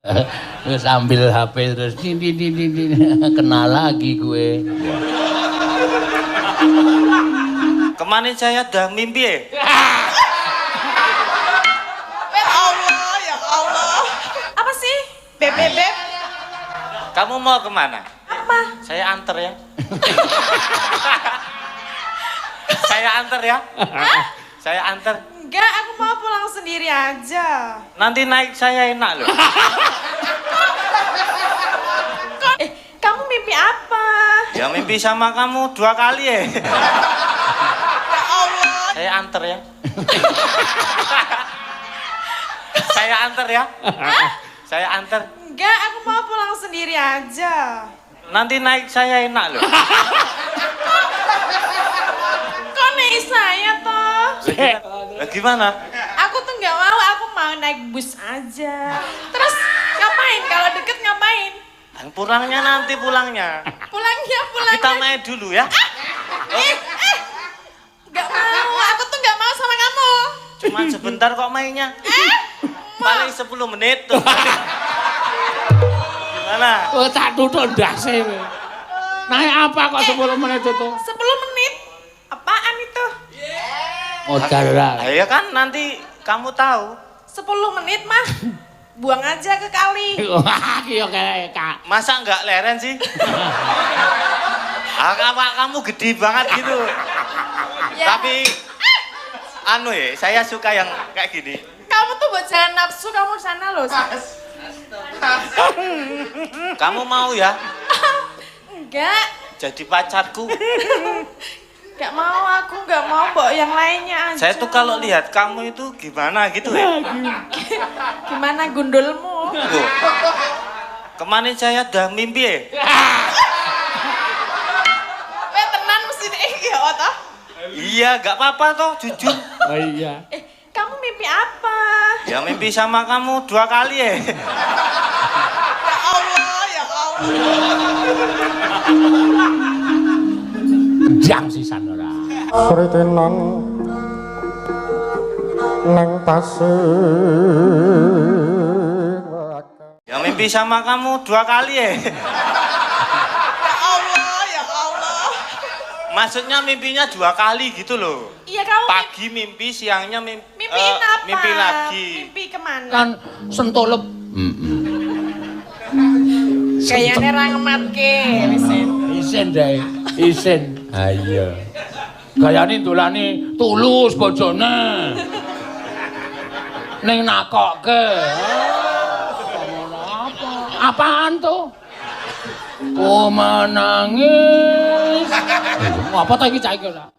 Terus ambil HP terus kenal lagi gue. Kemarin saya udah mimpi ya? Ya Allah, ya Allah. Apa sih? Beb. Kamu mau kemana? Apa? Saya anter ya. Saya anter ya. Saya anter. Enggak, aku mau pulang sendiri aja. Nanti naik saya enak loh. Kamu mimpi apa? Ya mimpi sama kamu 2 kali ya. Ya Allah. Saya anter ya. Saya anter ya. Saya anter. Enggak, aku mau pulang sendiri aja. Nanti naik saya enak loh. Kok naik saya toh? Gimana? Aku tuh nggak mau, aku mau naik bus aja. Terus ngapain? Kalau deket ngapain? Pulangnya nanti pulangnya. Pulangnya. Kita main dulu ya. Nggak mau, aku tuh nggak mau sama kamu. Cuma sebentar kok mainnya. Paling 10 menit tuh. Gimana? Oh, tak tutuk ndase kowe. Naik apa kok 10 menit itu? 10 menit? Apaan itu? Modal lah. Ya kan nanti kamu tahu. 10 menit mah. Buang aja ke kali. Wah, ki yo Kak. Masa nggak leren sih? Apa kamu gede banget gitu. Ya. Tapi anu ya, saya suka yang kayak gini. Kamu tuh buat jangan nafsu, kamu sana loh. Kamu mau ya Enggak. jadi pacarku? Enggak mau, aku enggak mau bawa yang lainnya aja. Saya tuh kalau lihat kamu itu gimana gitu ya. Gimana gundulmu? Loh, kemarin saya udah mimpi ya. Tenan mesti ya toh? Iya, gak apa-apa toh, jujur. Oh iya. Kamu mimpi apa? Ya mimpi sama kamu 2 kali ya. Ya Allah, ya Allah. Jang sisan ora. Sritenan neng tasih. Ya mimpi sama kamu 2 kali ya. Ya Allah, ya Allah. Maksudnya mimpinya 2 kali gitu loh. Iya kamu Pagi mimpi, siangnya mimpiin apa? mimpi lagi. Mimpi kemana? Kan sentolep. Kayaknya rangematke, Risen. Isin deh, isin. Ayo. Gayane dolane tulus bojone. Ning nakokke. Apaan tuh? Oh menangis. Apa ta iki cah iki ora?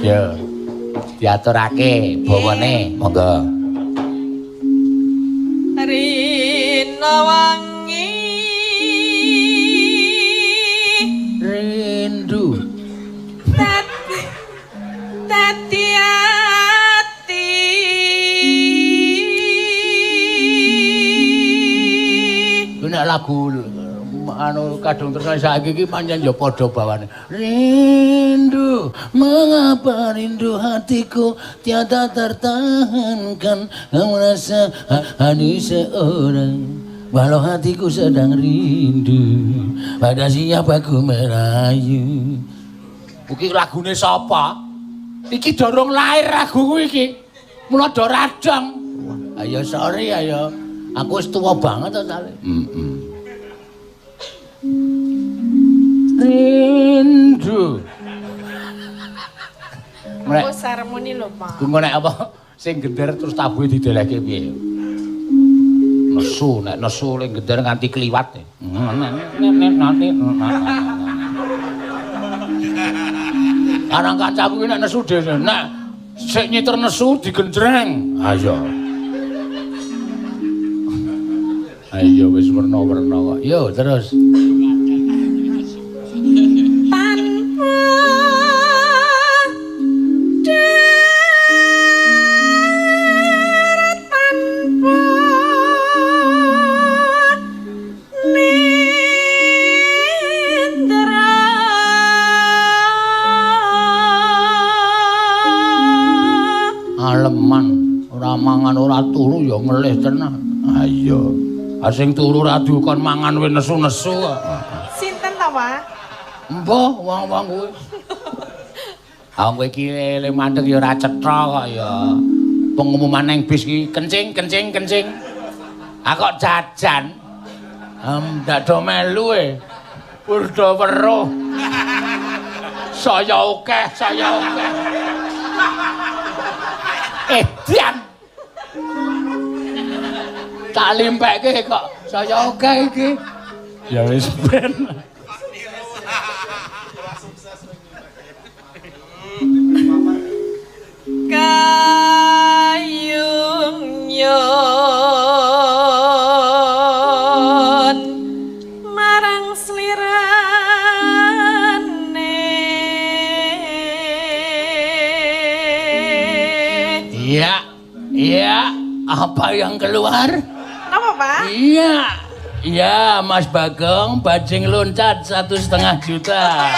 Ya. Diaturake bawane, monggo. Rina wangi Rindu. Tati hati Nek lagu anu kadung terkenal saiki iki pancen ya padha bawane. Rindu, mengapa rindu hatiku tiada tertahankan. Kamu rasa hanya seorang, walau hatiku sedang rindu. Pada siapa ku merayu. Iki lagune sapa? Iki dorong lahir laguku iki. Mula do radang. Ayo sorry ayo. Aku wis tuwa banget to sale. Rindu. Oh seremoni lho Pak. Tunggu nek apa sing gender terus tabuhe didelehke piye? Nesu, nek nesu ning gender nganti kliwat. Nanti. Anak kancaku iki nek nesu dhewe. Nek sik nyiter nesu digenjreng. Ayo. Ayo wis werna-werna kok. Yo terus. Aleman ora mangan ora turu ya ngelih tenan. Ah iya. Sing turu ra diukon mangan wis nesu-nesu. Sinten ta, Pak? Mbah, wong-wong kuwi. Ah kowe iki eling mandeg ya ora cetha kok ya. Pengumuman nang bis iki kencing. Ah kok jajan. Ndak do melu e. Urdo weruh. Saya akeh. Dian. Tak limpekke kok saya akeh iki. Ya wis ben. Kayung yon marang slirane. Iya, apa yang keluar? Apa, Pak? Iya, Mas Bagong, bajing loncat 1,5 juta.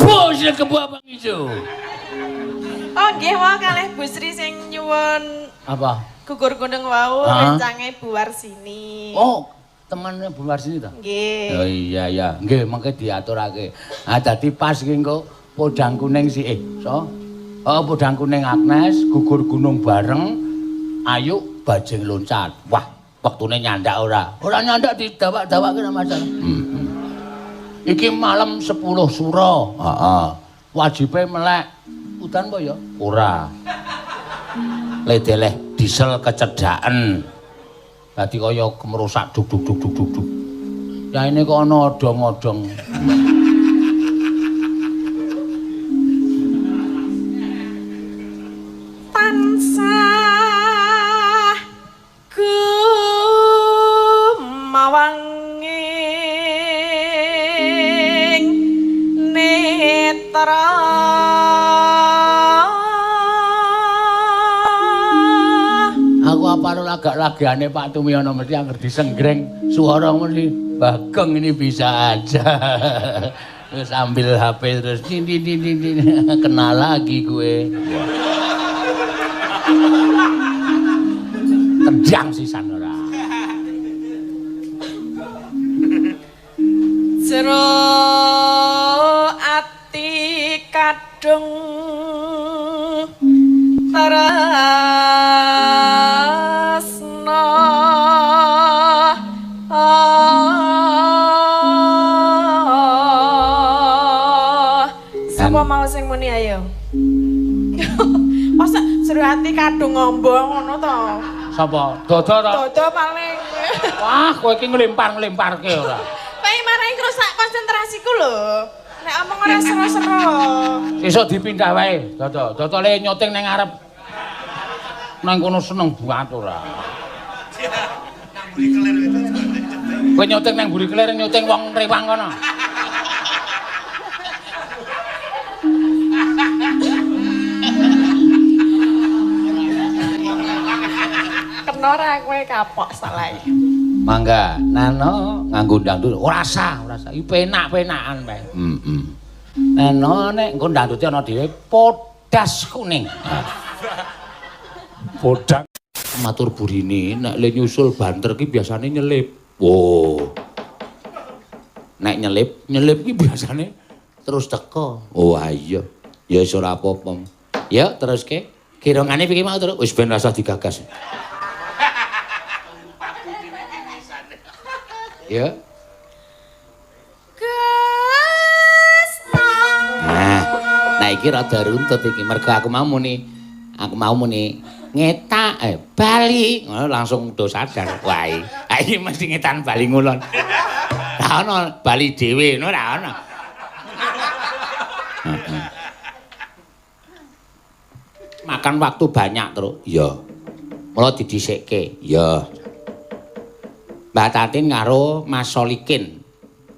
Bos kebuah Bang Ijo. Oh, nggih wae kalih Bu Sri sing nyuwun Apa? gugur gunung wau rencange Bu Warsini. Oh, temannya Bu Warsini ta? Nggih. Oh iya. Nggih, mengke diaturake. Ah dadi pas iki engko podang kuning si Oh, podang kuning Agnes gugur gunung bareng. Ayo bajing loncat. Wah, wektune nyandak ora? Ora nyandak didawak-dawakke masalah. Iki malam 10 sura. Heeh. Wajibe melek. Udan apa ya? Ora. Ledeleh diesel kecedhaken. Dadi kaya kemerusak duk. Ya ini kok ana odong-odong. Tansah gumawanging netra. Aku apa lagak-lagane Pak Tumiyono mesti angger disenggreng suara mesti Bagong ini bisa aja. Sambil HP terus kenal lagi gue. Tendang sisan ora. Jero ati kadung tresno. Sapa mau sing muni ayo? Masa jero ati kadung ngombong ngono to? Sapa? Dodo to? Dodo paling. Wah, kowe iki nglempar-nglemparke ora. Kayak marai rusak konsentrasiku lho. Nek omong ora seru-seru. Sesuk dipindah wae, Dodo. Dodole nyoting ning ngarep. Nang kono seneng banget ora. Kowe nyoting nang mburi kelir nyoting wong rewang kono. Kena ora kowe kapok salai. Mangga, Nano nganggo dangdut ora sah. Iki penak-penakan bae. Nano nek engko dangdute ana dhewe podas kuning. Podak matur burine nek le nyusul banter ki biasane nyelip. Oh. Nek nyelip ki biasane terus teko. Oh iya. Ya wis ora apa-apa. Ya teruske. Kirongane piye mau terus wis ben rasa digagas. Ya. Nah iki rada runtut iki mergo aku mau muni ngetak bali ngono langsung do sadar. Wah iki mesti ngetan bali ngulon. Ra ono bali dhewe ngono ra ono. Makan waktu banyak terus. Iya. Mula didhisikke. Iya. Mbak Tatin karo Mas Solikin.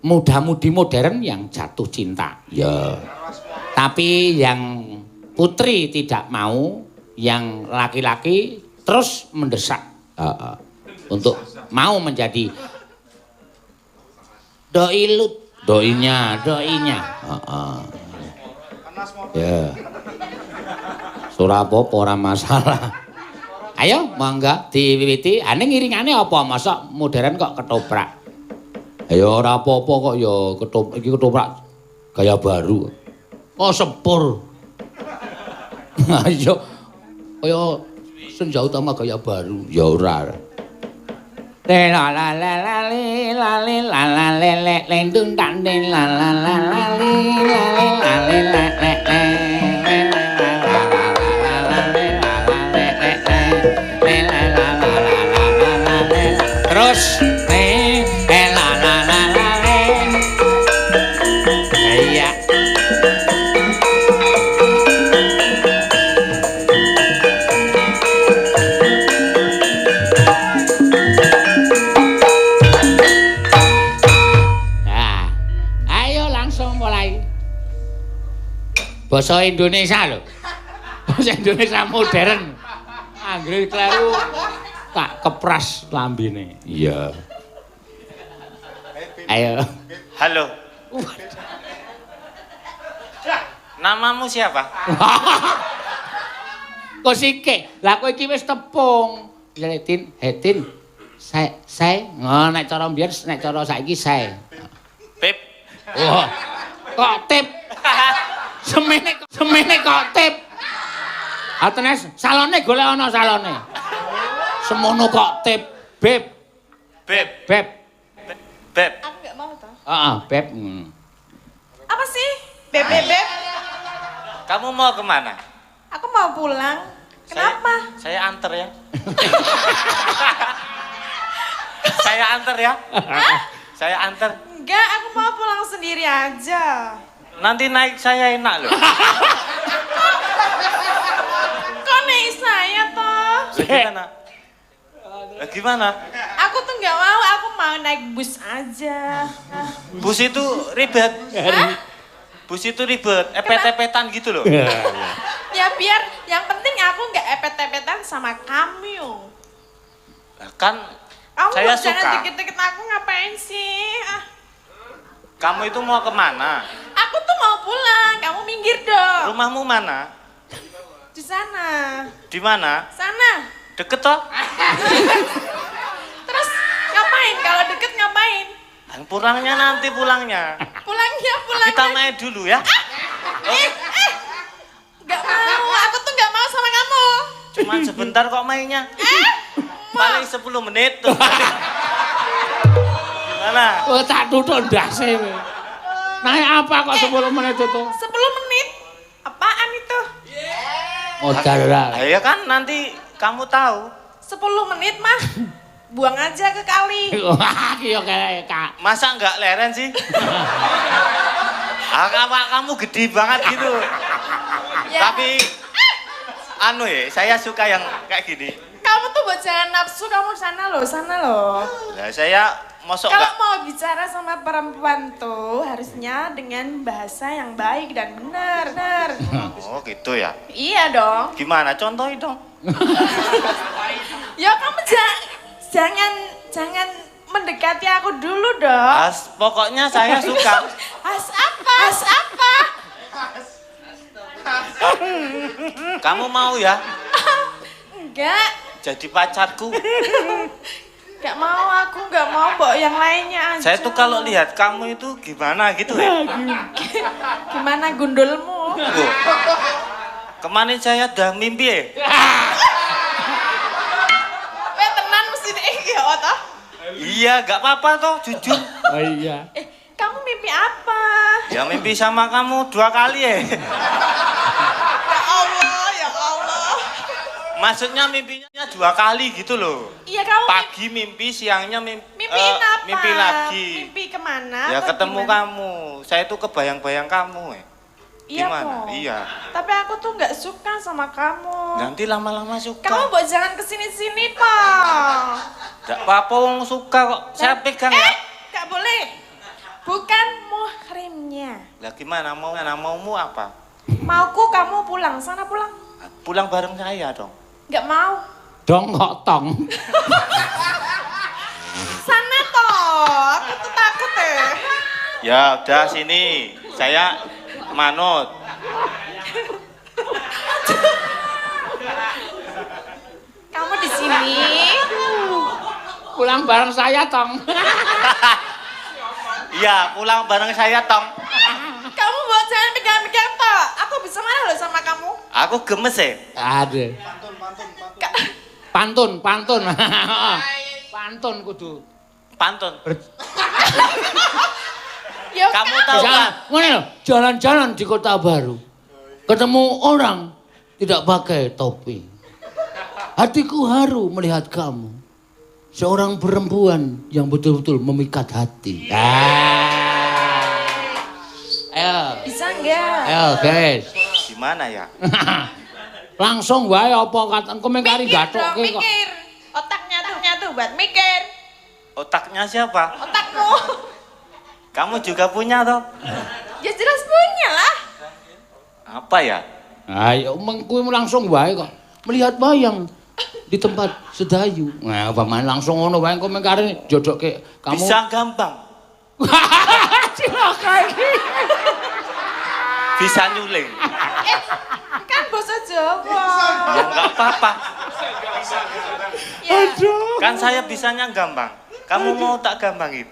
Muda-mudi modern yang jatuh cinta. Ya. Tapi yang putri tidak mau, yang laki-laki terus mendesak untuk mau menjadi doinya. Ya. Ora apa-apa ora masalah. Ayo, monggo diwiwiti. Ane ngiringane apa? Masa modern kok ketoprak. Ayo ora apa-apa kok ya iki ketoprak gaya baru. Oh, sepur. Ayo. Kaya Senja Utama gaya baru. Ya ora. La la la la la la la la la lendung tanding la la la la la la terus la la la la iya Basa Indonesia lho. Basa Indonesia modern. Anggere kleru tak kepras lambene. Iya. Ayo. Halo. Namamu siapa? Kok sike? Lah kowe iki wis tepung. Tin, Tin. Saya. Oh, nek cara mbiyen nek cara saiki saya. Pip. Wah. Kok tip? Semene kok tip. Atenes salone golek ana salone. Semono kok tip, Beb. Beb. Beb. Beb. Aku nggak mau toh. Heeh, Beb. Apa sih? Beb. Kamu mau kemana? Aku mau pulang. Kenapa? Saya anter ya. Saya anter ya. Saya anter. Enggak, aku mau pulang sendiri aja. Nanti naik saya enak loh. Kok naik saya toh? Gimana? Gimana? Aku tuh nggak mau, aku mau naik bus aja. Bus itu ribet. Bus itu ribet, epet-epetan gitu loh. Ya biar yang penting aku nggak epet-epetan sama kamu. Kan Kamu saya jangan suka. deket-deket aku ngapain sih? Kamu itu mau kemana? Aku tuh mau pulang, kamu minggir dong. Rumahmu mana? Di sana. Di mana? Sana. Deket toh? Terus ngapain? Kalau deket ngapain? Pulangnya nanti pulangnya. Pulangnya. Kita main dulu ya. Nggak mau, aku tuh nggak mau sama kamu. Cuman sebentar kok mainnya. Paling 10 menit tuh. Gimana? Oh, tak tutuk ndase kowe. Naik apa kok 10 menit itu? 10 menit? Apaan itu? Modal ra. Ya kan nanti kamu tahu. 10 menit mah. Buang aja ke kali. Wah, iki yo kayak Kak. Masa nggak leren sih? Kamu gede banget gitu. Ya. Tapi anu ya, saya suka yang kayak gini. Kamu tuh buat jangan nafsu, kamu sana loh. Nah, saya mosok Kalau nggak. mau bicara sama perempuan tuh harusnya dengan bahasa yang baik dan benar. Oh gitu ya. Iya dong. Gimana? Contohin dong. Ya kamu jangan mendekati aku dulu dong. Pokoknya saya suka. As apa? Kamu mau ya Enggak. jadi pacarku? Gak mau, aku gak mau bawa yang lainnya aja. Saya tuh kalau lihat kamu itu gimana gitu ya. Gimana gundulmu? Loh, kemarin saya udah mimpi ya. Tenan mesti ya toh? Iya, gak apa-apa toh, jujur. Oh iya. Kamu mimpi apa? Ya mimpi sama kamu 2 kali ya. Ya Allah. Maksudnya mimpinya 2 kali gitu loh. Iya kamu Pagi mimpi, siangnya mimpiin apa? mimpi lagi. Mimpi kemana? Ya atau ketemu gimana? kamu. Saya tuh kebayang-bayang kamu ya. Iya Gimana? kok. Iya. Tapi aku tuh nggak suka sama kamu. Nanti lama-lama suka. Kamu buat jangan kesini-sini Pak. Gak apa-apa wong suka kok. Saya pegang ya. Gak boleh. Bukan muhrimnya. Lah gimana maumu apa? Mauku kamu pulang, sana pulang. Pulang bareng saya dong. Gak mau. Dong kok tong. Sana toh, aku tuh takut deh. Ya udah sini. Saya manut. Kamu pulang bareng saya, Tong. Iya, pulang bareng saya, Tong. Kamu mau jangan pegang-pegang toh. Aku bisa marah loh sama kamu. Aku gemes ya. Ada. Pantun. Pantun kudu. Pantun. Ya Kamu kan? tahu kan? Mana loh, jalan-jalan di Kota Baru. Ketemu orang tidak pakai topi. Hatiku haru melihat kamu. Seorang perempuan yang betul-betul memikat hati. Ayo. Bisa enggak? Ayo, guys. Gimana ya? Langsung wae apa kata komentari Mikir gathok dong, kok. mikir. Otaknya tuh buat mikir. Otaknya siapa? Otakmu. Kamu juga punya toh? Ya jelas punya lah. Apa ya? Ayo mengkuwi langsung wae kok. Melihat bayang di tempat sedayu. Nah, pamain langsung ngono wae komentari jodoke kamu. Bisa gampang. Cilaka iki. Bisa nyuling. Kan bahasa Jawa. Ya enggak apa-apa. Ya. Kan saya bisanya gampang. Kamu mau tak gampangin?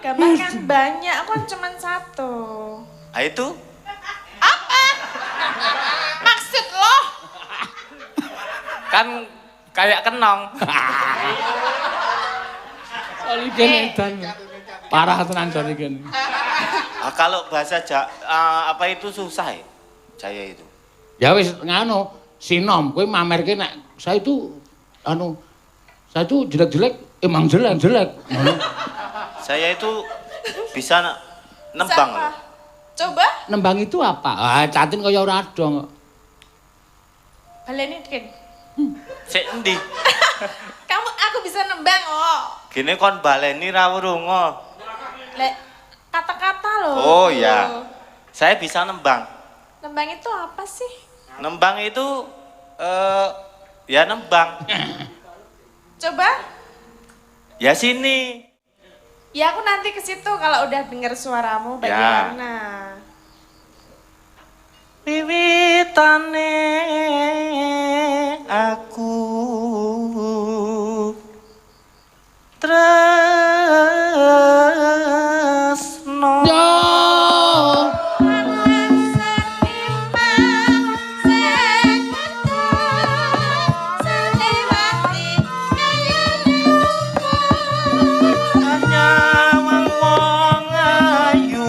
Gampang kan banyak, aku kan cuma satu. Ah itu? Apa? Maksud lo? Kan kayak kenong. Soligen edan. Parah tenan soligen. Ah, kalau bahasa apa itu susah ya? Saya itu. Ya wis nganu, sinom kowe mamerke nek saya itu saya itu jelek-jelek emang jelek-jelek. Ngono. Saya itu bisa nembang. Siapa? loh. Coba Nembang itu apa? Ah, catin kaya ora adong. baleni dikit. Sik endi? Aku bisa nembang oh. Gini kon baleni ra wurungo. Lek kata-kata loh. Oh ya. Saya bisa nembang. Nembang itu apa sih? Nembang itu ya nembang. Coba? Ya sini. Ya aku nanti ke situ kalau udah dengar suaramu bagaimana. Wiwitane aku tresno. Nyawang wong ayu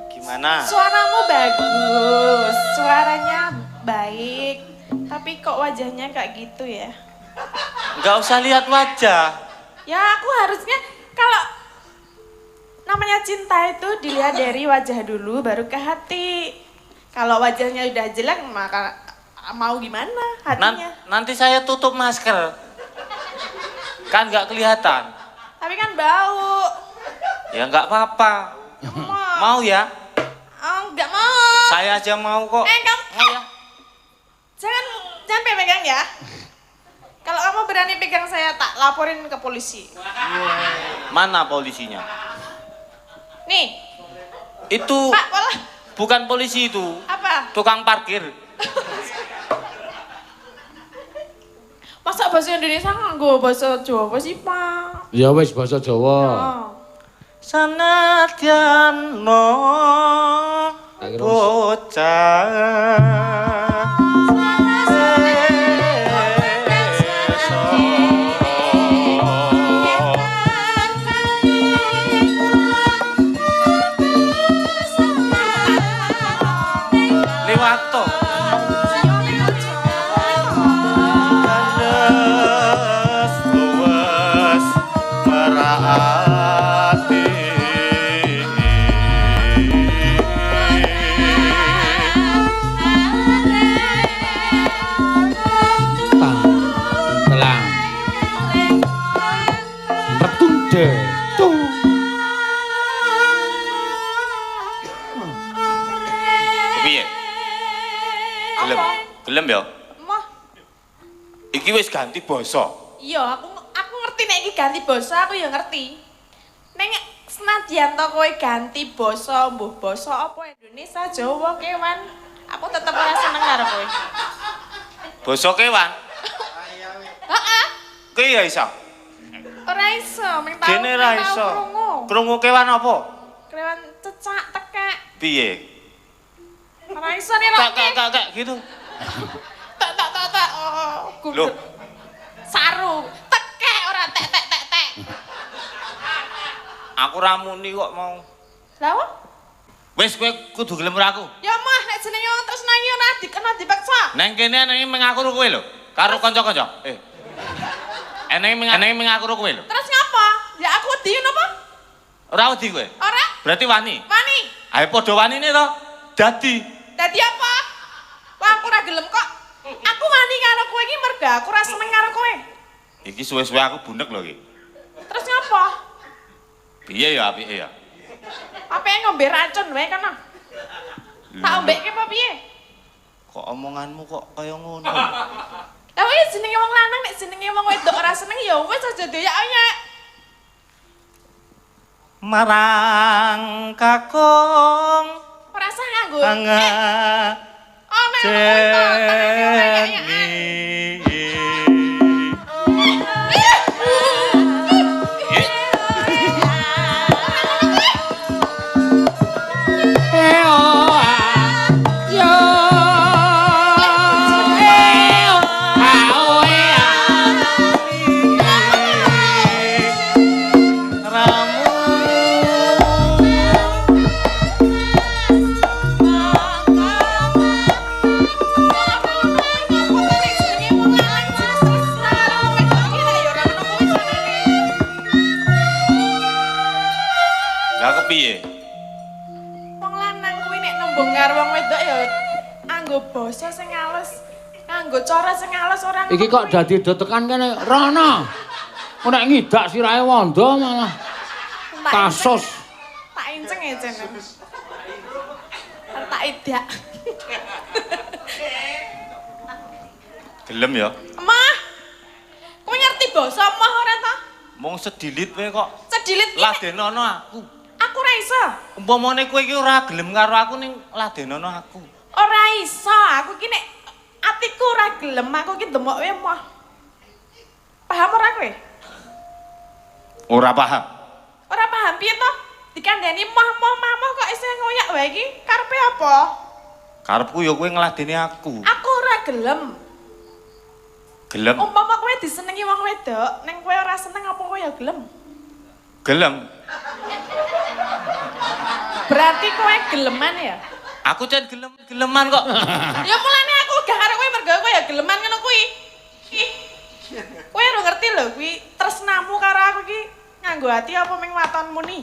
Gimana? Suaramu bagus, suaranya baik, tapi kok wajahnya kayak gitu ya? Nggak usah lihat wajah. Ya aku harusnya kalau namanya cinta itu dilihat dari wajah dulu baru ke hati. Kalau wajahnya udah jelek maka mau gimana hatinya? Nanti saya tutup masker. Kan nggak kelihatan. Tapi kan bau. Ya nggak apa-apa. Mau ya? Oh, nggak mau. Saya aja mau kok. Kamu Mau ya? jangan pegang ya. Kalau kamu berani pegang saya tak laporin ke polisi. Mana polisinya? Nih, Itu Pak, pola. bukan polisi itu. Apa? Tukang parkir. Masa bahasa Indonesia nganggo bahasa Jawa sih, Pak? Ya wis basa Jawa. Oh. Sanadyan no Tak kira bocah liwato kandes luwes meraati telang. Retunde. Tung. piye Gelem. Gelem ya? Moh. Iki wis ganti basa. Iya, aku ngerti nek iki ganti basa, aku ya ngerti. Ning senajan to kowe ganti basa, mbuh basa apa Indonesia, Jawa, kewan, aku tetep ora seneng karo kowe. Basa kewan. Heeh. Kowe ya iso. Ora iso, mung tau. Dene ra iso. Krungu kewan apa? Kewan cecak tekek. Piye? Ora iso nih lho. Kak gitu. Tak. Oh, Loh. Saru, tekek ora tek. Aku ra muni kok mau. Lah apa? Wis kowe kudu gelem karo aku. Ya mah nek jenenge wong tresnani ora dikena dipaksa. Neng kene neng mengaku karo kowe lho. Karo kanca-kanca. Eneng mengaku karo kowe lho. Terus ngapa? Ya aku wedi napa? Ora wedi kowe. Ora? Berarti wani. Wani. Ayo padha wanine to. Dadi. Dadi apa? Wah, aku ora gelem kok. Aku wani karo kowe iki merga aku ora seneng karo kowe. Iki suwe-suwe aku bunek lho iki. Terus ngapa? Piye ya apike ya? Apike ngombe racun wae kana. Tak ombeke apa piye? Kok omonganmu kok kaya ngono? Lah wis jenenge wong lanang nek jenenge wong wedok ora seneng ya wis aja doyak-oyak. Marang kakung Ora usah nganggo. anga Oh, nek ngono kuwi to, tangane ora ya. Piye? Wong lanang kuwi nek nembung karo wong wedok ya nganggo basa sing alus, nganggo cara sing alus ora. Iki kok dadi do tekan kene rono. Nek ngidak sirahe wanda malah kasus. Tak inceng ya jen. Tak idak. Gelem ya? Emah. Kowe ngerti basa emah ora ta? Mung sedilit wae kok. Sedilit iki. Ladenono aku. Aku ora iso. Umpamane kowe iki ora gelem karo aku ning ladenono aku. Ora iso, aku iki nek atiku ora gelem, aku iki ndemok wae emah. Paham ora kowe? Ora paham. Ora paham piye to? Dikandani mah kok isih ngoyak wae iki karepe apa? Karepku ya kowe ngladeni aku. Aku ora gelem. Gelem. Umpama kowe disenengi wong wedok, ning kowe ora seneng apa kowe ya gelem? Gelem. Berarti kowe geleman ya? Aku jan geleman kok. Ya mulane aku gak karo kowe mergo kowe ya geleman ngono kuwi. Kowe ora ngerti lho kuwi tresnamu karo aku iki nganggo ati apa ming watonmu ni?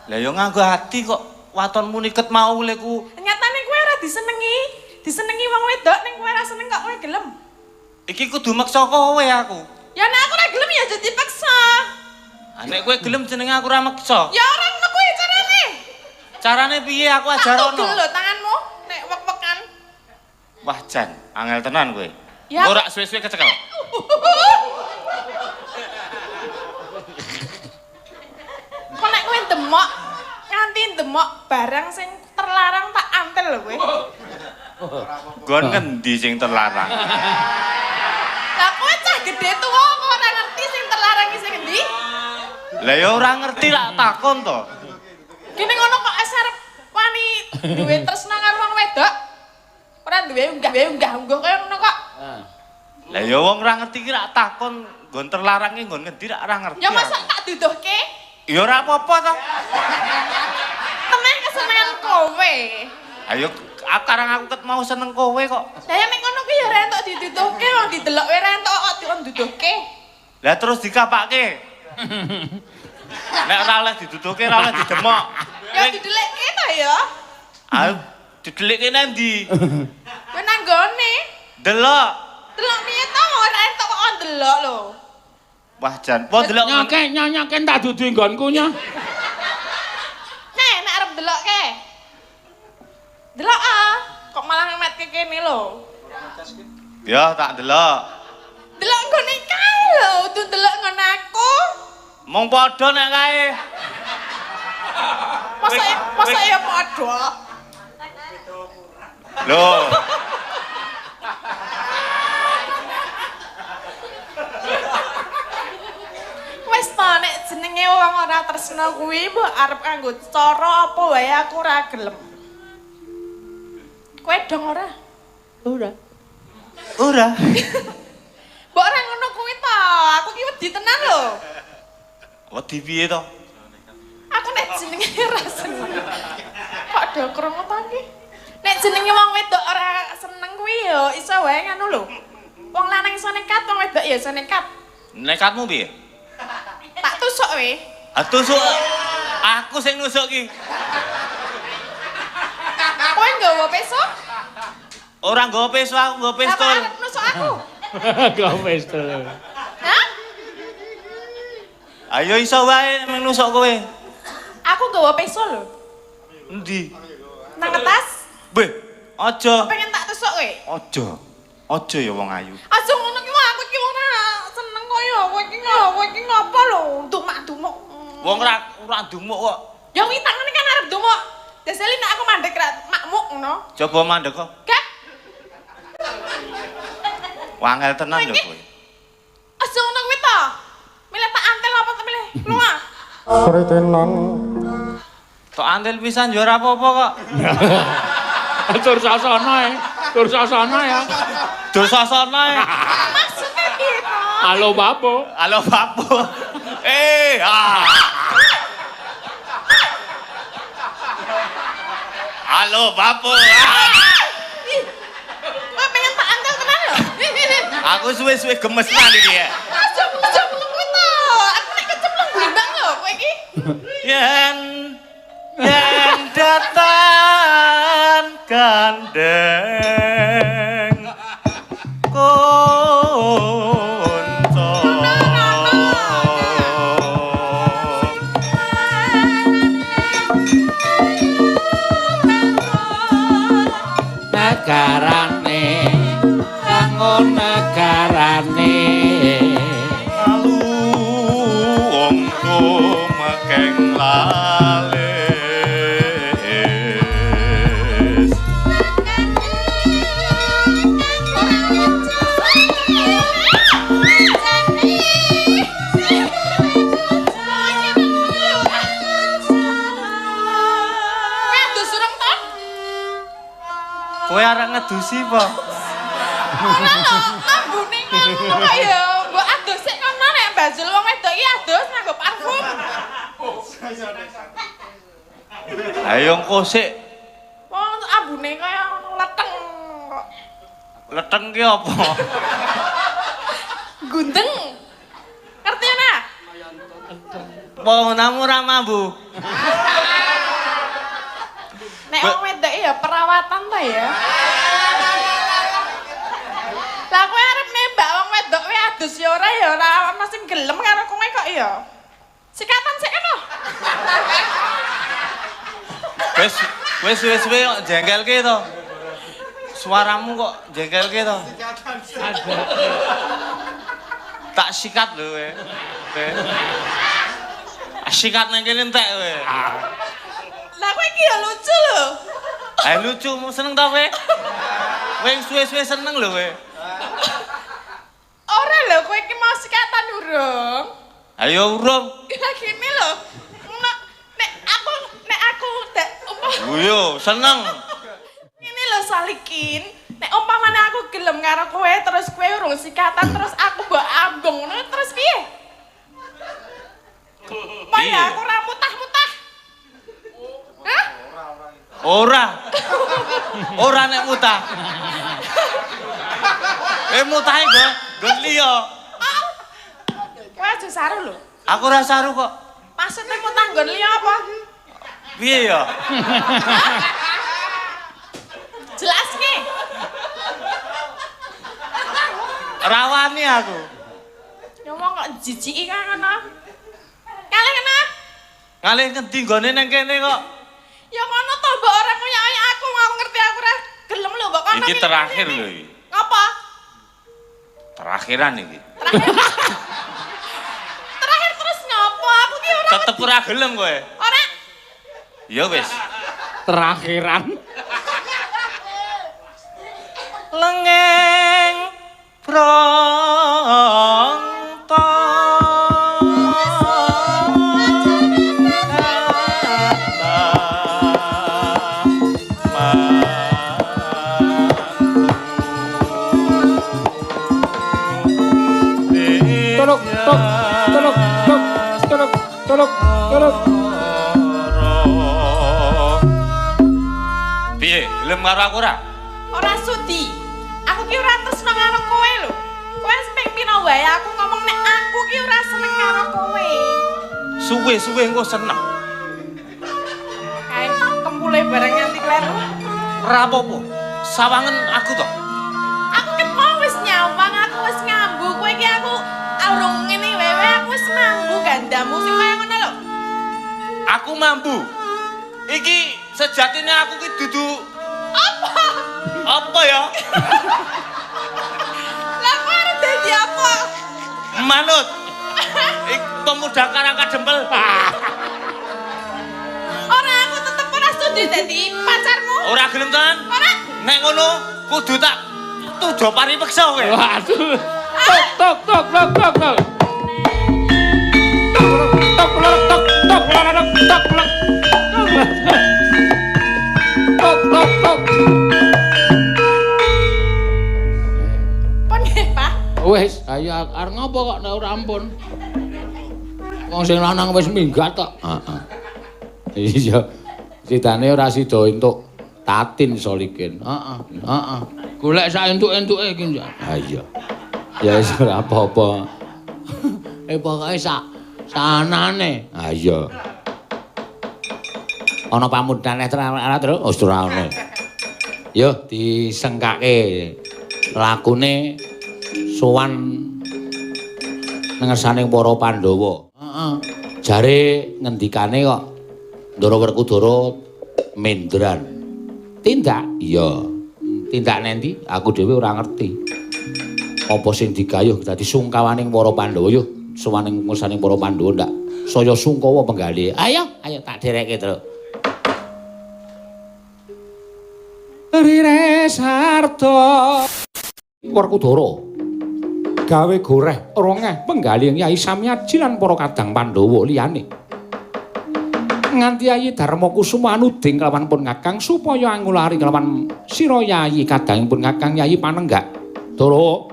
Lah ya nganggo ati kok watonmu niket mau leku. Nyatane kowe ora disenengi. Disenengi wong wedok ning kowe ora seneng kok kowe gelem. Iki kudu maksa kowe aku. Ya nek aku ora gelem ya aja dipaksa. Nek kowe gelem jenenge aku ora maksa. Ya ora ngono kuwi carane. Carane piye aku Tak ajarono? tugel lho tanganmu nek wek-wekan. Wah jan, angel tenan kowe. Ya. Ora suwe-suwe kecekel. Kok nek kowe demok nganti demok barang sing terlarang tak antel lho kowe. Gon ngendi sing terlarang? Lah kowe cah gedhe tuwa kok ora ngerti sing terlarang iki sing endi? Lah ya ora ngerti lak takon to. Gini ngono kok arep wani duwe tresna karo wong wedok. Ora duwe unggah kaya ngono kok. Lah ya wong ora ngerti ki lak takon nggon terlarange nggon ngendi lak ora ngerti. Ya masa aku. tak duduhke? Ya ora apa-apa to. Temen kesenengan kowe. Ayo akarang aku ket mau seneng kowe kok. Lah ya nek ngono kuwi ya ora entuk diduduhke wong didelok wae ora entuk kok diduduhke. Lah terus dikapake. Nek ora oleh diduduhke ora oleh didemok. Ya didelekke to ya. Ayo didelikke nang ndi? Kowe nang gone. Delok. Delok piye to ora entuk kok ndelok lho. Wah jan, po delok Nyake tak dudu nggonku nya. Nek arep delokke. Delok ah, kok malah ngemet ngarepke kene lho. Ya tak delok. Delok nggone kae lho, kudu delok ngono aku. Mung padha nek kae. Masa ya padha. Loh. Wis to nek jenenge wong ora tresna kuwi mbok arep kanggo cara apa wae aku ora gelem. Kowe dong ora? Ora. Ora. Mbok ora ngono kuwi to, aku ki wedi tenan lho. Wedi piye to? Aku nek jenenge ora seneng. Kok do krungu to iki? Nek jenenge wong wedok ora seneng kuwi ya iso wae ngono lho. Wong lanang iso nekat, wong wedok ya iso nekat. Nekatmu piye? Tak tusuk we. Tusuk. Aku sing nusuk ki. Kowe nggawa peso? Ora nggawa peso, aku nggawa Apa pistol. arep nusuk aku? Kau pistol. Hah? Ayo iso wae meng nusuk kowe. Aku nggawa peso lho. Endi? Nang kertas? Beh, aja. Pengen tak tusuk kowe. Aja. Aja ya wong ayu. Aja ngono ki aku ki ora seneng kaya kowe iki ngopo lho, dumak-dumuk. Wong ora dumuk kok. Ya kuwi tangane kan arep dumuk. Deseli nek aku mandek ra makmuk ngono. Coba mandek kok. Gak. Wangel tenan lho kowe. Aja ngono kuwi to. Milih tak antel apa tak milih? Lunga. Sritenan Tok antil pisan yo ora apa-apa kok. Tur sasana tur sasana ya. Dosasana. Maksudnya piye to? Halo bapo. Halo Papo. Halo Papo. Kowe pengen tak antel tenan lho. Aku suwe-suwe gemes nang iki ya. Aja ngono kuwi to. Aku nek kecemplung blundang lho kowe iki. Yen datan gandeng konco Negarane kanggo negarane. alu wong mekeng lales kowe arek ngedusi po Ambune ngono kok ya, mbok adus sik kono nek mbajul wong wedok iki adus nganggo parfum. ayo engko sik Wong ambune kaya leteng kok. leteng ki apa Gundeng. Ngerti ana? apa namu ra mambu Nek wong wedok ya perawatan ta ya. Lah kowe arep nembak wong wedok kowe adus ya ora ana sing gelem karo kowe kok ya. Sikatan sik keno. wis kok jengkelke to suaramu kok jengkelke to tak sikat lho kowe sikat nang kene entek kowe Lah kowe iki ya lucu lho. lucu seneng ta kowe kowe suwe-suwe seneng lho kowe Ora lho kowe iki mau sikatan urung. ayo urung Lah gini lho. Nek aku dak yo seneng Ini lho salikin. Nek umpamane aku gelem karo kowe terus kowe urung sikatan terus aku mbok ambung ngono terus piye? Piye aku ora mutah-mutah. Hah? ora nek mutah mutahe nggon liya Kowe aja saru lho. aku ora saru kok Maksudnya mutah nggon liya apa? piye ya Jelas ki. rawani aku Ngomong kok jijiki kan ngono. Kali kena. ngalih ngendi nggone nang kene kok Ya ngono to mbok ora ngoyak aku mau ngerti aku ora gelem lho mbok kon. Iki terakhir lho iki. Ngapa? Terakhiran iki. Terakhir terus ngapa? Aku ki ora. Tetep ora gelem kowe. Ora. Ya wis. Terakhiran. Lengeng bronto. Tolok, tok, tolok, tok, tolok, tolok, tolok. Piye, gelem karo aku ora? Ora sudi. Aku ki ora tresno karo kowe lho. Kowe ping pino wae aku ngomong nek aku ki ora seneng karo kowe. Suwe-suwe engko seneng. Kae kempule bareng nganti kleru. Ora apa-apa. Sawangen aku to. Aku kan mau wis nyawang, aku wis ngambu. Kowe ki aku urung ngene wewe aku wis mambu gandamu sing kaya ngono lho. Aku mambu. Iki sejatine aku ki dudu Apa? apa ya? Lah kowe arep dadi apa? Manut. Pemuda karang kadempel. Ora aku tetep ora sudi dadi pacarmu. Ora gelem tenan. Ora. Nek ngono kudu tak tujo paripeksa kowe. Waduh. Tok, tok, tok, tok, tok, tok. Tok, tok, tok, tok, tok, tok, tok. Tok, tok, tok. Pon nggih, Pak. Wis, ayo arep ngopo kok nek ora ampun. Wong sing lanang wis minggat tok. Heeh. Iya. Sidane ora sida entuk tatin solikin. Heeh, heeh. Golek sak entuk-entuke iki. Ha iya. Ya wis ora apa-apa. Pokoke sanane. Ha iya. Ana pamudane terus wis ora ono. Yo disengkake lakune sowan nengersaning para Pandhawa. Heeh. Jare ngendikane kok Ndara Werkudara mendran. Tindak? Iya. Tindak nendi? Aku dhewe ora ngerti. Apa sing digayuh dadi sungkawaning para Pandhawa yo sowaning ngersaning para Pandhawa ndak saya sungkawa penggalih. Ayo, ayo tak dereke terus. Rire sarta Werkudara gawe goreh rongeh penggalih Yai Samyaji lan para kadang Pandhawa liyane nganti Yayi Darmakusuma anuding kelawan pun Kakang supaya angulari kelawan sira Yayi kadangipun Kakang Yayi Panenggak Dara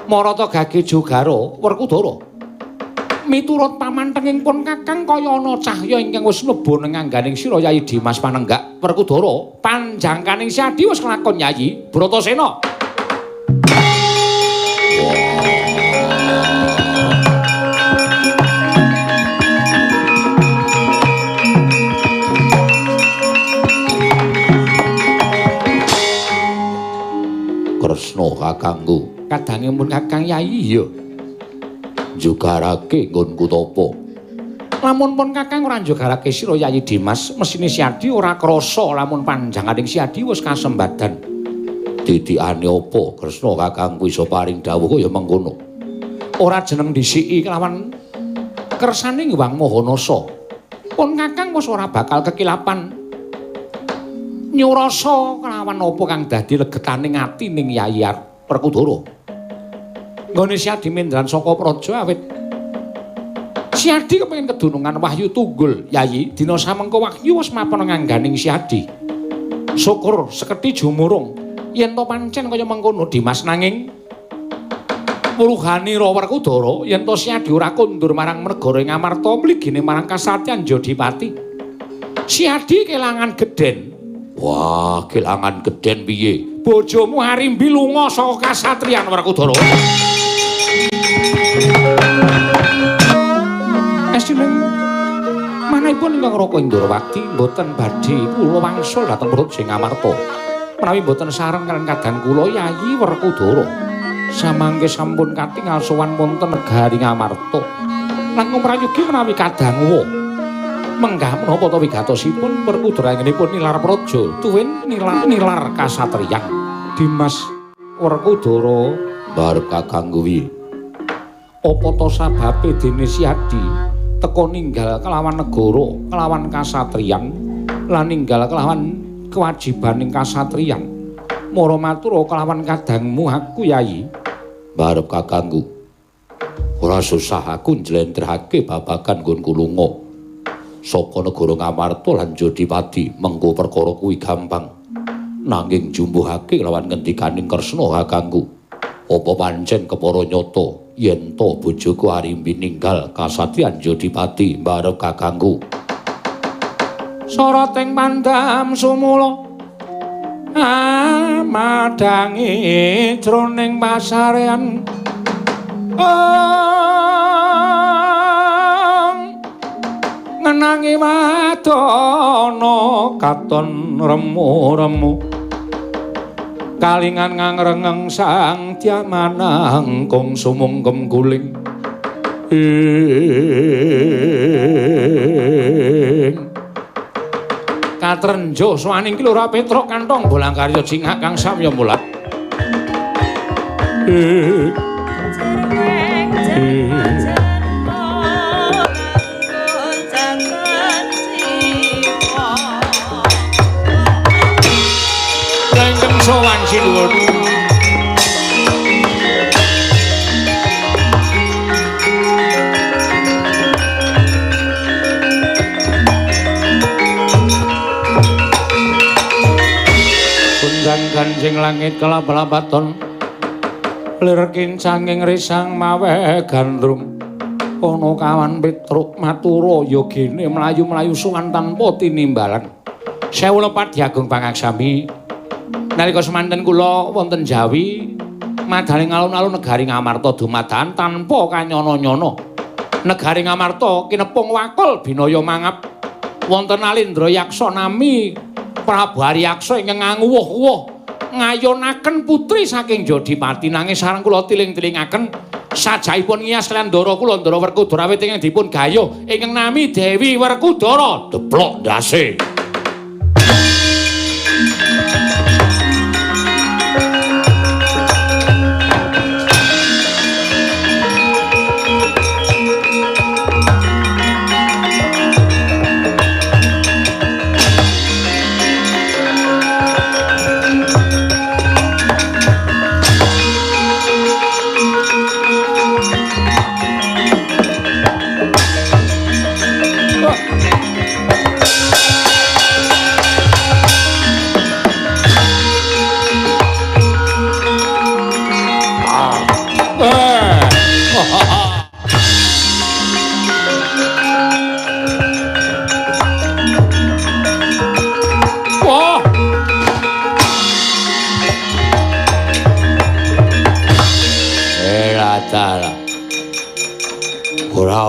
Marata Gage Jogara Werkudara miturut pamantenging pun Kakang kaya ana cahya ingkang wis mlebu ning angganing sira Yayi Dimas Panenggak Werkudara panjangkaning Siadi wis kelakon Yayi Bratasena. Kresna kakangku kadangipun Kakang Yayi ya njogarake nggonku tapa lamun pun Kakang ora njogarake sira Yayi Dimas mesine Siadi ora krasa lamun panjanganing Siadi wis kasembadan didikane apa Kresna kakangku iso paring dawuh ya mengkono ora jeneng disiki kelawan kersane Hyang Mahanasa pun Kakang wis ora bakal kekilapan nyurasa kelawan apa kang dadi legetaning ati ning Yayi Werkudara. Nggone Siadi mendran saka praja awit Siadi kepengin kedunungan wahyu tunggul Yayi dina samengko wahyu wis mapan ngangganing Siadi. Syukur seketi jumurung yen to pancen kaya mengkono Dimas nanging wuluhanira Werkudara yen to Siadi ora kondur marang negara Ngamarta mligine marang kasatyan Jodipati. Siadi kelangan gedhen. Wah, kelangan gedhen piye? Bojomu Harimbi lunga saka kasatriyan Werkudara. Estuning manahipun ingkang Raka Indrawati mboten badhe kula wangsul dhateng Praja Ngamarta. Menawi mboten sareng kaliyan kadang kula Yayi Werkudara. Samangke sampun katingal sowan wonten negari Ngamarta. Langkung prayogi menawi kadang menggah menapa ta wigatosipun Werkudara anggenipun nilar praja tuwin nilar kasatriyan Dimas Werkudara barep kakangku piye apa ta sababe dene Siadi teka ninggal kelawan negara kelawan kasatriyan lan ninggal kelawan kewajibaning kasatriyan mara matur kelawan kadangmu aku Yayi barep kakangku ora susah aku njlentrehake babagan nggonku lunga saka negara Ngamarta lan Jodipati mengko perkara kuwi gampang nanging jumbuhake lawan ngendikaning Kresna kakangku apa pancen kepara nyata yen to bojoku arimbi ninggal kasatriyan Jodipati barep kakangku soroting pandam sumula madangi jroning pasarean ngenangi wadana katon remu-remu kalingan ngangrengeng sang diamanang kong sumungkem guling katrenjo swaning Kilura Petruk kantong bolang karya cingak kang samya mulat sowan sinuwun kunjang ganjing langit kelap-lapaton lir kincanging risang mawe gandrum ana kawan Petruk matura yogene mlayu-mlayu suwan tanpa tinimbalan sewu lepat Diagung Pangaksami nalika semanten kula wonten Jawi madaling alun-alun negari Ngamarta dumadakan tanpa kanyana-nyana negari Ngamarta kinepung wakul binaya mangap wonten Alindra Yaksa nami Prabu Aryaksa ingkang nganguwuh-uwuh ngayonaken putri saking Jodipati nanging sareng kula tiling-tilingaken sajaipun ngiyas lan ndara kula Ndara Werkudara awit ingkang dipun gayuh ingkang nami Dewi Werkudara deplok ndase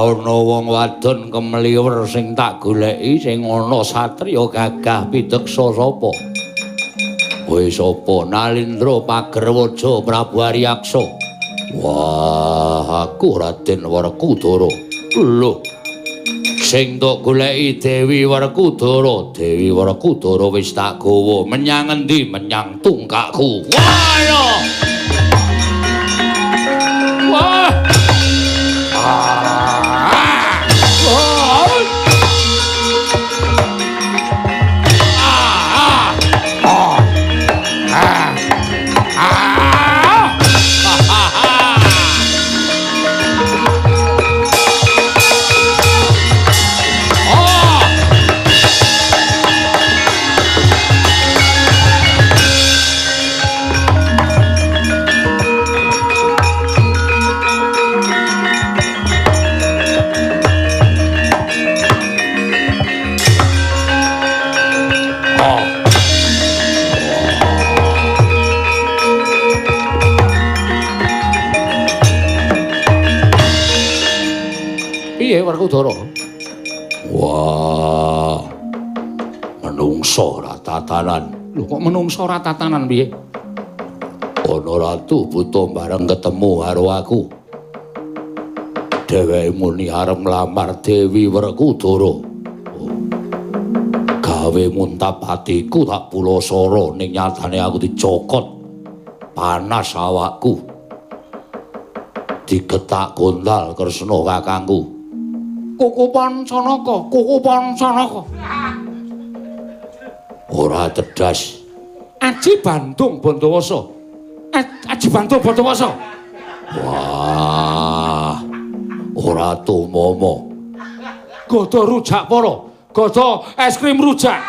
ana wong wadon kemliwer sing tak goleki sing ana satriya gagah pideksa sapa kowe sapa Nalindra Pagerwaja Prabu Aryaksa wah aku Raden Werkudara lho sing tok goleki Dewi Werkudara wis tak gawa menyang endi menyang tungkakku wah wah Werkudara. Wah. Menungso ra tatanan. Lho kok menungso ra tatanan piye? Ana ratu buta bareng ketemu karo aku. Dheweke muni arep nglamar Dewi Werkudara. gawe muntap hatiku tak pulosoro ning nyatane aku dicokot panas awakku digetak gondal Kresna kakangku kukupan sanaka ora cerdas Aji Bandung Bandawasa Aji Bandung Bandawasa wah ora tumomo godo rujak para godo es krim rujak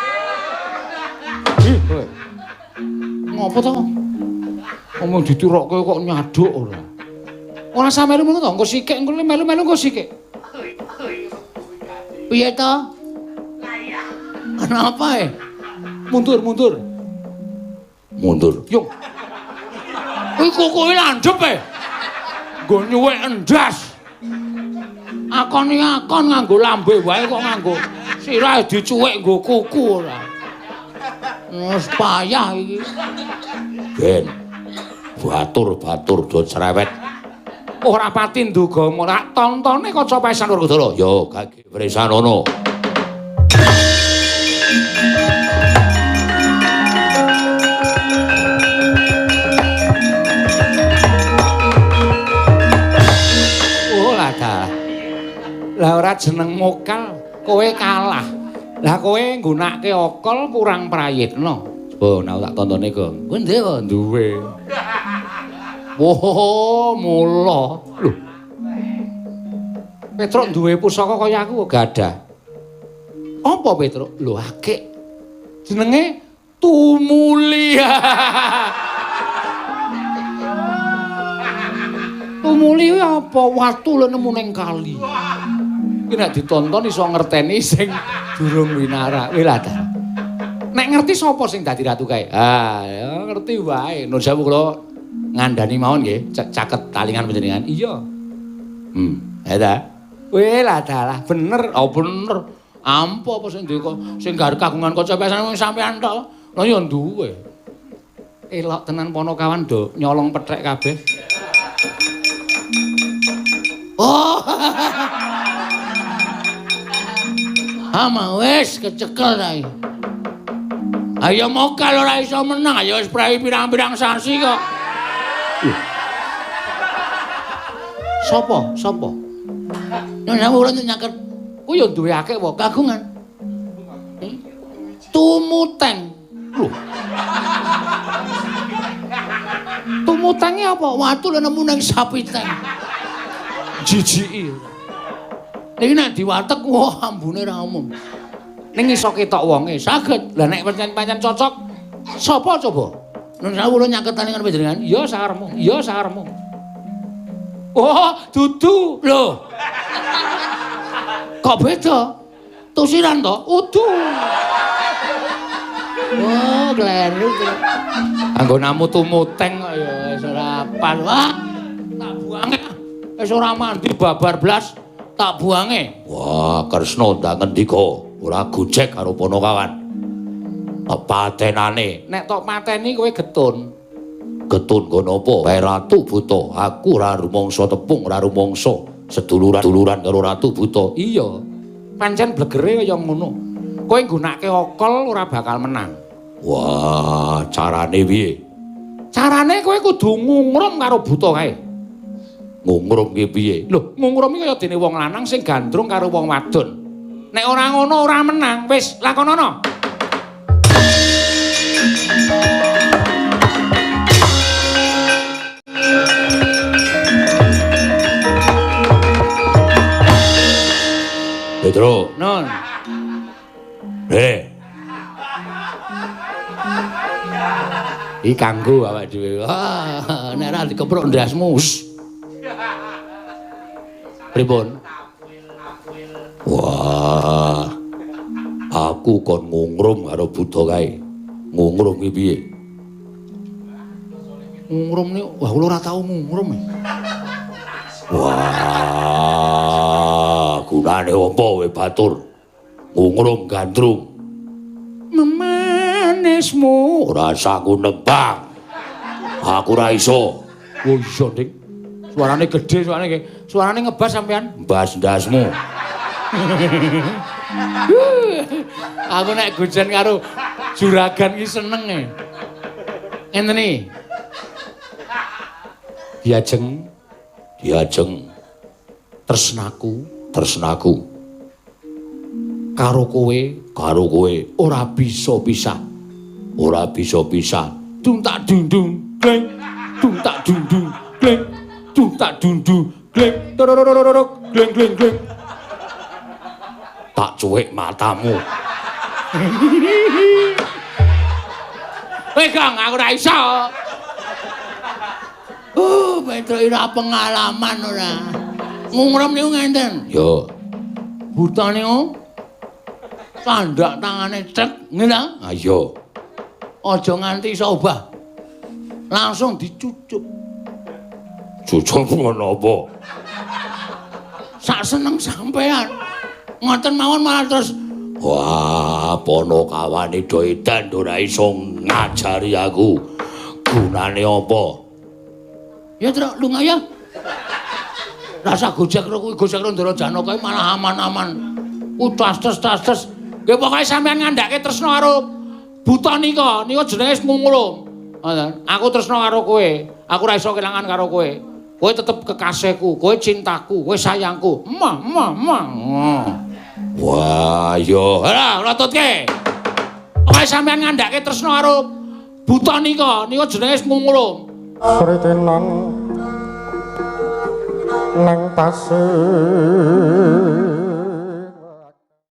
ngopo to ngomong diturokke kok nyaduk ora sampe melu to engko sikik engko melu-melu engko sikik piye to kenapa mundur yo kuwi kukuke landhep nggo nyuwek endas akon nganggo lambe wae kok nganggo sirah dicuwek nggo kuku ora. Wis payah iki. Ben. Batur do cerewet. Ora pati nduga ora tontone kaca pesan Werkudara. Ya gage presan ono. Oh lah dah. Lah ora jeneng mokal, kowe kalah. Lah kowe nggunakake okol kurang prayitna. Oh, nek tak tontone kok. Kowe ndek duwe. Oh, mula. Lho. Petruk duwe pusaka kaya aku kok gadah. Apa Petruk? Lho akeh. Jenenge Tumuli. Tumuli apa? Watu lho nemu ning kali. Iki nek ditonton iso ngerteni sing durung winara. Wilah ta. Nek ngerti sapa sing dadi ratu kae? Ah, ya ngerti wae. Nun sewu kula ngandani mawon nggih, caket talingan panjenengan. Iya. Ya ta. Wilah dalah bener. Oh bener. Ampo apa sing ndeka sing gar kagungan kaca pesan sampean tok. Lah ya duwe. Elok tenan ponokawan do nyolong pethek kabeh. Oh. Ama wis kecekel ta iki. Ayo mokal ora iso menang, ayo wis prai pirang-pirang sasi kok. Sopo? Nang ora nyaket. Ku yo duwe akeh wae kagungan. Tumuteng. Lho. Tumutenge apa? Watu lho nemu ning sapiteng. Jijiki. Iki nek diwatek wah ambune ra umum. Ning iso ketok wonge saged. Lah nek pancen cocok sapa coba? Nun sawulo nyaketane kan panjenengan. Iya sakarmu. Oh, dudu. Lho. Kok beda? Tusiran to? Udu. Oh, kleru. Anggo namu tumuteng kok ya wis ora pas. Wah, tak buange. Wis ora mandi babar blas. Tak buange. Wah, Kresna ndak ngendika, ora gojek karo ponokawan. Patenane, nek tok mateni kowe getun. Getun kono apa? Kae Ratu Buta. Aku ora rumangsa tepung, ora rumangsa seduluran karo Ratu Buta. Iya. Pancen blegere kaya ngono. Kowe nggunakake okol ora bakal menang. Wah, carane piye? Carane kowe kudu ngungrum karo Buta kae. Ngungrum ki piye? Lho, ngungrum iki kaya dene wong lanang sing gandrung karo wong wadon. Nek ora ngono ora menang. Wis, lakonono. Pedro, non. Iki kanggo awak dhewe. Wah, nek ora dikepruk ndasmu. Pripun? Wah. Aku kon ngungrum karo Buta kae. Ngungrum ki piye? Ngungrum ni, wah kula ora tau ngungrum. Wah, gunane apa we batur? Ngungrum gandrung. Memanismu ora saku nembang. Aku ora iso. Oh iya, Dik. Suarane gedhe, suarane ngebas sampean. Mbas ndasmu. Aku nek gojen karo juragan ki seneng e. Ngenten iki. Diajeng, diajeng. Tresnaku, tresnaku. Karo kowe ora bisa pisah. Ora bisa pisah. Dung tak dung gleng, dung tak dung gleng, dung tak dung gleng, tororororok, gleng gleng gleng. Tak cuek matamu. Kang, aku ora iso. Petro ora pengalaman ora. Ngungrem niku ngenten. Yo, Buta niku sandak tangane cek ngene. ayo. Aja nganti iso obah. Langsung dicucuk. Cucuk ngono apa? Sak seneng sampean. Ngoten mawon malah terus Wah, Ponokawane do edan ora iso ngajari aku. Gunane apa? ya Tru lunga ya. Rasa gojek karo kuwi gojek karo Ndara Janaka malah aman-aman. Tas-tas. Nggih pokoke sampean ngandhake tresna karo Buta nika jenenge Ngumulung. Ngoten. Aku tresna karo kowe. Aku ora iso kelangan karo kowe. Kowe tetep kekasihku, kowe cintaku, kowe sayangku. Wah, yo. Ora, nglotutke. Pokoke sampean ngandhake tresna karo Buta nika jenenge Ngumulung. Sritenan nang pasir